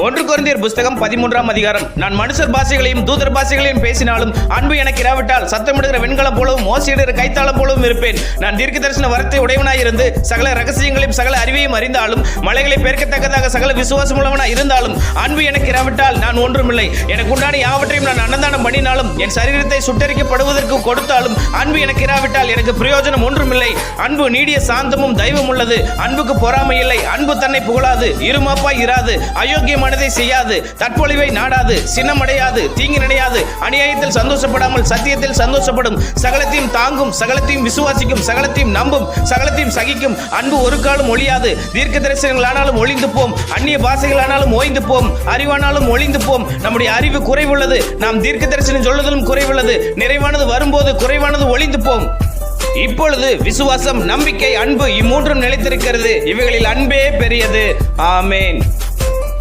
ஒன்று கொரிந்தியர் புஸ்தகம் 13ஆம் அதிகாரம். நான் மனுஷர் பாஷைகளையும் தூதர் பாஷைகளையும் பேசினாலும் அன்பு எனக்கு இராவிட்டால் சத்தமிடுகிற வெண்கலம் போலவும் மோசையிடுகிற கைத்தாளம் போலவும் இருப்பேன். நான் தீர்க்க தரிசன வரத்தை உடையவனாயிருந்து சகல ரகசியங்களையும் சகல அறிவையும் அறிந்தாலும் மலைகளை பெருக்கத்தக்கதாக சகல விசுவாசம் உள்ளவனாய் இருந்தாலும் அன்பு எனக்கு இராவிட்டால் நான் ஒன்றுமில்லை. எனக்கு உண்டான யாவற்றையும் நான் அன்னதானம் பண்ணினாலும் என் சரீரத்தை சுட்டரிக்கப்படுவதற்கு கொடுத்தாலும் அன்பு எனக்கு இராவிட்டால் எனக்கு பிரயோஜனம் ஒன்றுமில்லை. அன்பு நீடிய சாந்தமும் தெய்வம் உள்ளது. அன்புக்கு பொறாமை இல்லை. அன்பு தன்னை புகழாது, இருமாப்பாய் இராது, அயோக்கியமானதை செய்யாது, தற்பொழிவை நாடாது, சின்னமடையாது, தீங்கு நினையாது, அநியாயத்தில் சந்தோஷப்படாமல் சத்தியத்தில் சந்தோஷப்படும், சகலத்தையும் தாங்கும், சகலத்தையும் விசுவாசிக்கும், சகலத்தையும் நம்பும், சகலத்தையும் சகிக்கும். அன்பு ஒரு காலம் ஒழியாது. தீர்க்க தரிசனங்களானாலும் ஒளிந்து போம், அந்நிய பாஷைகளானாலும் ஓய்ந்து போம், அறிவானாலும் ஒளிந்து போம். நம்முடைய அறிவு குறைவுள்ளது, நாம் தீர்க்க தரிசனம் சொல்லுதலும் குறைவுள்ளது. நிறைவானது வரும்போது குறைவானது ஒளிந்து போம். இப்பொழுது விசுவாசம், நம்பிக்கை, அன்பு இம்மூன்றும் நிலைத்திருக்கிறது. இவைகளில் அன்பே பெரியது. ஆமேன்.